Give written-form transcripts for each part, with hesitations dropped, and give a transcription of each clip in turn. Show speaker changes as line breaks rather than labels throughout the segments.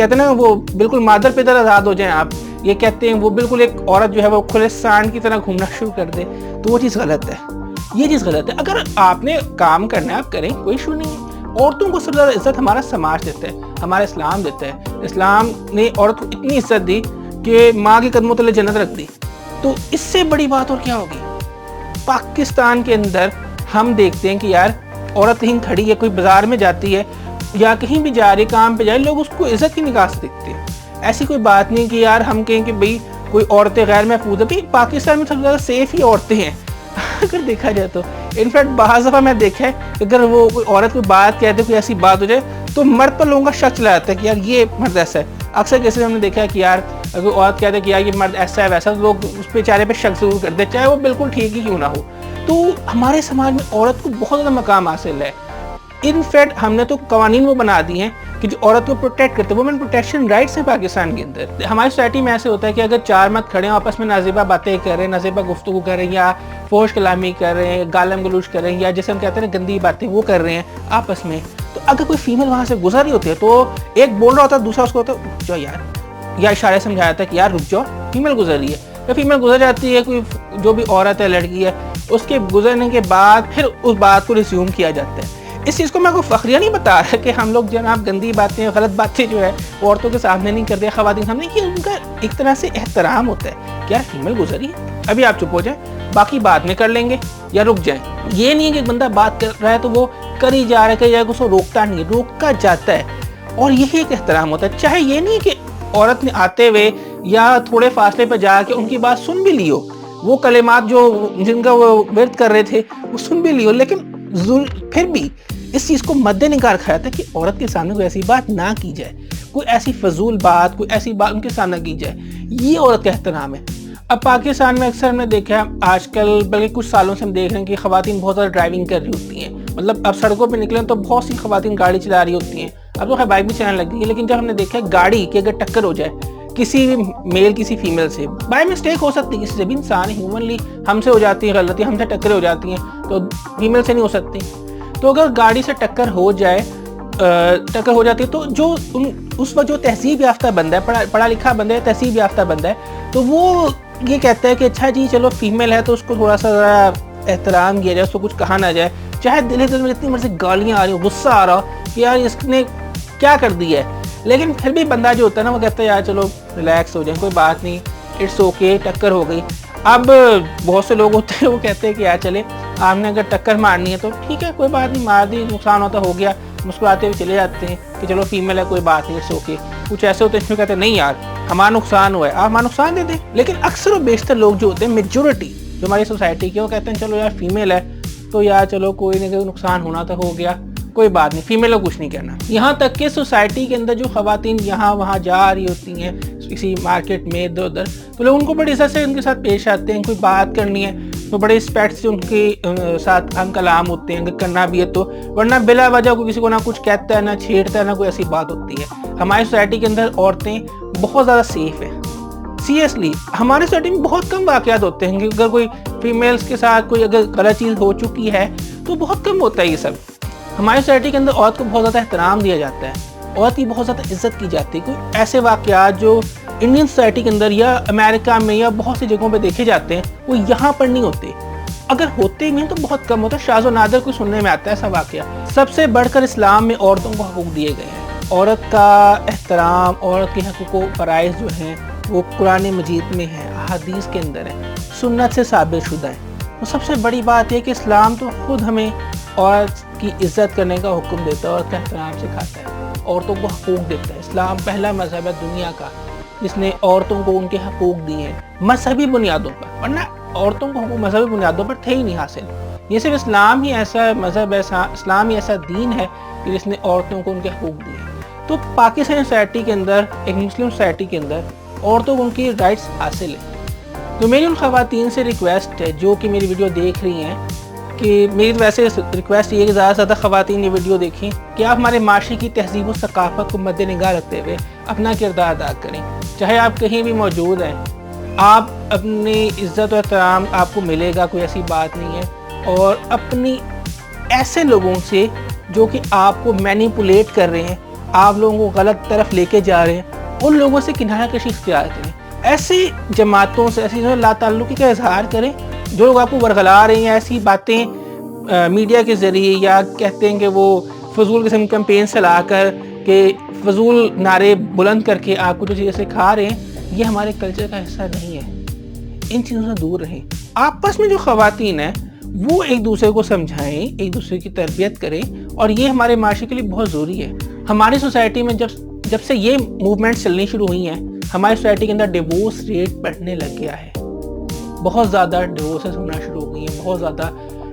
کہتے ہیں نا وہ بالکل مادر پدر آزاد ہو جائیں آپ, یہ کہتے ہیں وہ بالکل ایک عورت جو ہے وہ کھلے سانڈ کی طرح گھومنا شروع کر دے, تو وہ چیز غلط ہے, یہ چیز غلط ہے. اگر آپ نے کام کرنا ہے آپ کریں, کوئی ایشو نہیں ہے. عورتوں کو سب سے زیادہ عزت ہمارا سماج دیتا ہے, ہمارا اسلام دیتا ہے. اسلام نے عورت کو اتنی عزت دی کہ ماں کے قدموں تلے جنت رکھ دی, تو اس سے بڑی بات اور کیا ہوگی. پاکستان کے اندر ہم دیکھتے ہیں کہ یار عورت کہیں کھڑی ہے, کوئی بازار میں جاتی ہے یا کہیں بھی جا رہی ہے, کام پہ جائے, لوگ اس کو عزت کی نگاہ سے دیکھتے ہیں. ایسی کوئی بات نہیں کہ یار ہم کہیں کہ بھئی کوئی عورتیں غیر محفوظ ہیں. بھئی پاکستان میں سب سے زیادہ سیف ہی عورتیں ہیں اگر دیکھا جائے تو. انفیکٹ بعض دفعہ میں دیکھا ہے کہ اگر وہ کوئی عورت کوئی بات کہتے, کوئی ایسی بات ہو جائے, تو مرد پر لوگوں کا شک چلا جاتا ہے کہ یار یہ مرد ایسا ہے. اکثر کیسے ہم نے دیکھا ہے کہ یار اگر عورت کہتے ہیں کہ یار یہ مرد ایسا ہے ویسا, لوگ اس پہ چہرے پہ شک ضرور کرتے ہیں, چاہے وہ بالکل ٹھیک ہی کیوں نہ ہو. تو ہمارے سماج میں عورت کو بہت زیادہ مقام حاصل ہے. انفیکٹ ہم نے تو قوانین وہ بنا دی ہیں کہ جو عورت کو پروٹیکٹ کرتے ہیں, وومن پروٹیکشن رائٹس ہیں پاکستان کے اندر. ہماری سوسائٹی میں ایسے ہوتا ہے کہ اگر چار مرد کھڑے ہیں آپس میں نازیبہ باتیں کر رہے ہیں, نازیبہ گفتگو کر رہے ہیں, یا فحش کلامی کر رہے ہیں, گالم گلوچ کر رہے ہیں, یا جیسے ہم کہتے ہیں گندی باتیں وہ کر رہے ہیں آپس میں, تو اگر کوئی فیمیل وہاں سے گزر رہی ہوتی ہے تو ایک بول رہا ہوتا ہے, دوسرا اس کو ہوتا ہے رک جاؤ یار, یا اشارے سمجھایا جاتا ہے کہ یار رک جاؤ, فیمیل گزر رہی ہے. یا فیمیل گزر جاتی ہے, کوئی جو بھی عورت ہے لڑکی ہے, اس کے گزرنے کے بعد پھر اس بات کو ریزیوم کیا جاتا ہے. اس چیز کو میں کوئی فخریہ نہیں بتا رہا کہ ہم لوگ جناب گندی باتیں, غلط باتیں جو ہے عورتوں کے سامنے نہیں کرتے, خواتین سامنے, یہ ان کا ایک طرح سے احترام ہوتا ہے. کیا فیمیل گزری ہے, ابھی آپ چپ ہو جائیں, باقی بعد میں کر لیں گے, یا رک جائیں. یہ نہیں ہے کہ ایک بندہ بات کر رہا ہے تو وہ کر ہی جا رہا ہے, کہ یا اس کو روکتا نہیں ہے, روکا جاتا ہے. اور یہی ایک احترام ہوتا ہے. چاہے یہ نہیں کہ عورت نے آتے ہوئے یا تھوڑے فاصلے پہ جا کے ان کی بات سن بھی لی ہو, وہ کلمات جو جن کا وہ ورد کر رہے تھے وہ سن بھی لی ہو, لیکن پھر بھی اس چیز کو مد نگار رکھا جاتا ہے کہ عورت کے سامنے کوئی ایسی بات نہ کی جائے, کوئی ایسی فضول بات, کوئی ایسی بات ان کے سامنے کی جائے. یہ عورت کا احترام ہے. اب پاکستان میں اکثر ہم نے دیکھا ہے آج کل, بلکہ کچھ سالوں سے ہم دیکھ رہے ہیں کہ خواتین بہت زیادہ ڈرائیونگ کر رہی ہوتی ہیں. مطلب اب سڑکوں پہ نکلیں تو بہت سی خواتین گاڑی چلا رہی ہوتی ہیں. اب تو خیر بائک بھی چلانے لگ گئی ہے, لیکن جب ہم نے دیکھا ہے گاڑی کی اگر ٹکر ہو جائے کسی بھی میل کسی فیمیل سے, بائی مسٹیک ہو سکتی ہے, کسی سے بھی انسان ہیومنلی ہم سے ہو جاتی ہے غلطی, ہم سے ٹکریں ہو جاتی ہیں, تو فیمیل سے نہیں ہو سکتی. تو اگر گاڑی سے ٹکر ہو جائے, ٹکر ہو جاتی ہے, تو جو اس وقت جو تہذیب یافتہ بندہ ہے, پڑھا لکھا بندہ ہے, تہذیب یافتہ بندہ ہے, تو وہ یہ کہتا ہے کہ اچھا جی چلو فیمیل ہے تو اس کو تھوڑا سا احترام کیا جائے, اس کو کچھ کہا نہ جائے, چاہے دل میں جتنی مرضی گالیاں آ رہی ہو, غصہ آ رہا ہو کہ یار اس نے کیا کر دیا ہے, لیکن پھر بھی بندہ جو ہوتا ہے نا وہ کہتا ہے یار چلو ریلیکس ہو جائیں, کوئی بات نہیں, اٹس اوکے, ٹکر ہو گئی. اب بہت سے لوگ ہوتے ہیں وہ کہتے ہیں کہ یار چلے آپ نے اگر ٹکر مارنی ہے تو ٹھیک ہے, کوئی بات نہیں, مار دی, نقصان ہوتا ہو گیا, مسکراتے ہوئے چلے جاتے ہیں کہ چلو فیمیل ہے کوئی بات نہیں, اٹس اوکے. کچھ ایسے ہوتے ہیں اس میں کہتے ہیں نہیں یار ہمارا نقصان ہوا ہے, آپ ہمارا نقصان دے دیں. لیکن اکثر و بیشتر لوگ جو ہوتے ہیں, میجورٹی جو ہماری سوسائٹی کے, وہ کہتے ہیں چلو یار فیمیل ہے تو یار چلو کوئی نہ کوئی نقصان ہونا تو ہو گیا, کوئی بات نہیں, فیمیل کو کچھ نہیں کہنا. یہاں تک کہ سوسائٹی کے اندر جو خواتین یہاں وہاں جا رہی ہوتی ہیں کسی مارکیٹ میں ادھر ادھر, تو لوگ ان کو بڑی عزت سے ان کے ساتھ پیش آتے ہیں. کوئی بات کرنی ہے تو بڑے رسپیکٹ سے ان کے ساتھ ہم کلام ہوتے ہیں, اگر کرنا بھی ہے تو, ورنہ بلا وجہ کوئی کسی کو نہ کچھ کہتا ہے, نہ چھیڑتا ہے, نہ کوئی ایسی بات ہوتی ہے. ہماری سوسائٹی کے اندر عورتیں بہت زیادہ سیف ہیں. سیریسلی ہماری سوسائٹی میں بہت کم واقعات ہوتے ہیں کہ اگر کوئی فیمیلز کے ساتھ کوئی اگر غلط چیز ہو چکی ہے تو بہت کم ہوتا ہے یہ سب. ہماری سوسائٹی کے اندر عورت کو بہت زیادہ احترام دیا جاتا ہے, عورت کی بہت زیادہ عزت کی جاتی ہے. کوئی ایسے واقعات جو انڈین سوسائٹی کے اندر یا امریکہ میں یا بہت سی جگہوں پہ دیکھے جاتے ہیں وہ یہاں پر نہیں ہوتے. اگر ہوتے بھی ہیں تو بہت کم ہوتا ہے, شاذ و نادر کوئی سننے میں آتا ہے ایسا واقعہ. سب سے بڑھ کر اسلام میں عورتوں کو حقوق دیے گئے ہیں. عورت کا احترام, عورت کے حقوق و فرائض جو ہیں وہ قرآن مجید میں ہیں, احادیث کے اندر ہیں, سنت سے ثابت شدہ ہیں. تو سب سے بڑی بات یہ کہ اسلام تو خود ہمیں عورت کی عزت کرنے کا حکم دیتا ہے, عورت کا احترام سکھاتا ہے, عورتوں کو حقوق دیتا ہے. اسلام پہلا مذہب ہے دنیا کا جس نے عورتوں کو ان کے حقوق دیے ہیں مذہبی بنیادوں پر, ورنہ عورتوں کو حقوق مذہبی بنیادوں پر تھے ہی نہیں حاصل. یہ صرف اسلام ہی ایسا مذہب ہے, اسلام ہی ایسا دین ہے کہ جس نے عورتوں کو ان کے حقوق دیے. تو پاکستانی سوسائٹی کے اندر, ایک مسلم سوسائٹی کے اندر عورتوں کو ان کی رائٹس حاصل ہیں. تو میری ان خواتین سے ریکویسٹ ہے جو کہ میری ویڈیو دیکھ رہی ہیں, کہ میری ویسے ریکویسٹ یہ ہے کہ زیادہ سے زیادہ خواتین یہ ویڈیو دیکھیں کہ آپ ہمارے معاشرے کی تہذیب و ثقافت کو مد نگاہ رکھتے ہوئے اپنا کردار ادا کریں. چاہے آپ کہیں بھی موجود ہیں, آپ اپنی عزت و احترام آپ کو ملے گا, کوئی ایسی بات نہیں ہے. اور اپنی ایسے لوگوں سے جو کہ آپ کو مینیپولیٹ کر رہے ہیں, آپ لوگوں کو غلط طرف لے کے جا رہے ہیں، ان لوگوں سے کنارہ کشی اختیار کریں. ایسی جماعتوں سے، ایسی لا تعلقی کا اظہار کریں جو لوگ آپ کو ورغلا رہے ہیں، ایسی باتیں میڈیا کے ذریعے یا کہتے ہیں کہ وہ فضول قسم کیمپین چلا کر کہ فضول نعرے بلند کر کے آپ کو جو چیزیں سکھا رہے ہیں، یہ ہمارے کلچر کا حصہ نہیں ہے. ان چیزوں سے دور رہیں. آپس میں جو خواتین ہیں وہ ایک دوسرے کو سمجھائیں، ایک دوسرے کی تربیت کریں، اور یہ ہمارے معاشرے کے لیے بہت ضروری ہے. ہماری سوسائٹی میں جب سے یہ موومنٹ چلنی شروع ہوئی ہیں، ہماری سوسائٹی کے اندر ڈیورس ریٹ بڑھنے لگ گیا ہے. بہت زیادہ ڈیورسز ہونا شروع ہو گئی ہیں، بہت زیادہ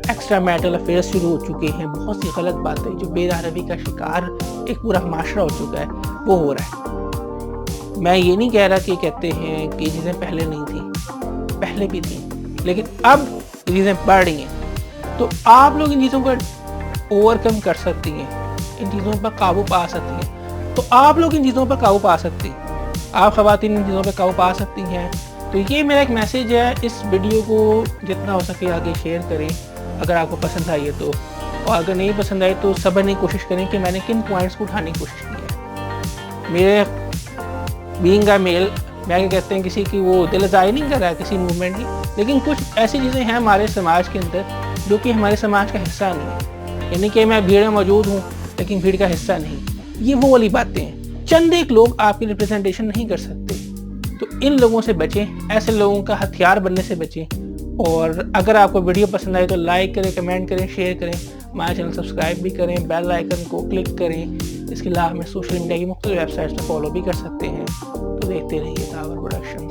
ایکسٹرا میرٹل افیئرس شروع ہو چکے ہیں، بہت سی غلط باتیں جو بے روی کا شکار ایک پورا معاشرہ ہو چکا ہے وہ ہو رہا ہے. میں یہ نہیں کہہ رہا کہ کہتے ہیں کہ یہ چیزیں پہلے نہیں تھیں، پہلے بھی تھیں، لیکن اب یہ چیزیں بڑھ رہی ہیں. تو آپ لوگ ان چیزوں کو اوور کم کر سکتی ہیں، ان چیزوں پر قابو پا سکتی ہیں. تو آپ لوگ ان چیزوں پر قابو پا سکتی ہیں، آپ خواتین ان چیزوں پر قابو پا سکتی ہیں. تو یہ میرا ایک میسیج ہے. اس ویڈیو کو جتنا ہو سکے آگے شیئر کریں اگر آپ کو پسند آئی ہے تو، اور اگر نہیں پسند آئی تو سمجھنے کی کوشش کریں کہ میں نے کن پوائنٹس کو اٹھانے کی کوشش کی ہے. میرے بینگ اے میل، میں کہتے ہیں کسی کی وہ دل ازائی نہیں کر رہا ہے کسی موومنٹ کی، لیکن کچھ ایسی چیزیں ہیں ہمارے سماج کے اندر جو کہ ہمارے سماج کا حصہ نہیں ہے. یعنی کہ میں بھیڑ میں موجود ہوں لیکن بھیڑ کا حصہ نہیں. یہ وہ والی باتیں ہیں. چند ایک لوگ آپ کی ریپرزنٹیشن نہیں کر سکتے. تو ان لوگوں سے بچیں، ایسے لوگوں کا ہتھیار بننے سے بچیں. اور اگر آپ کو ویڈیو پسند آئے تو لائک کریں، کمنٹ کریں، شیئر کریں. ہمارے چینل سبسکرائب بھی کریں، بیل آئیکن کو کلک کریں. اس کے علاوہ ہمیں سوشل میڈیا کی مختلف ویب سائٹس پہ فالو بھی کر سکتے ہیں. تو دیکھتے رہیے داور پروڈکشن.